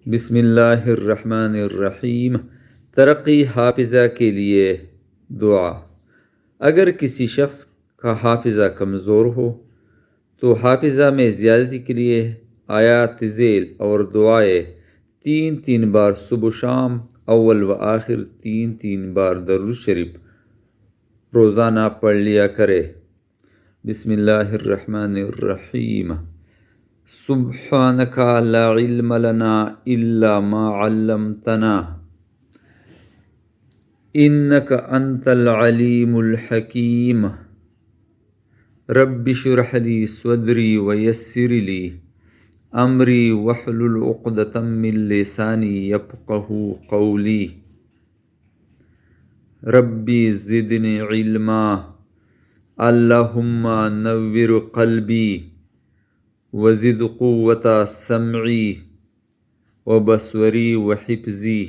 बिस्मिल्लाहिर्रहमानिर्रहीम। तरक्की हाफिज़ा के लिए दुआ। अगर किसी शख्स का हाफिज़ा कमज़ोर हो तो हाफिज़ा में ज़्यादती के लिए आयात ज़ेल और दुआएँ 3-3 बार सुबह शाम, अव्वल व आखिर 3-3 बार दरूद शरीफ रोज़ाना पढ़ लिया करे। बिस्मिल्लाहिर्रहमानिर्रहीम। सुब्हानका ला इल्म लना इल्ला मा अल्लमतना इन्नका अंतल अलीमुल हकीम। रब्बि शुरह ली सदरी व यस्सिर ली अमरी वहलुल उक़दतम मिन लिसानी यफ़क़हू क़ौली। रब्बी ज़िदनी इल्मा। अल्लाहुम्मा नव्विर क़ल्बी वज़िद क़ुव्वता समई व बसवरी व हिफ़्ज़ी।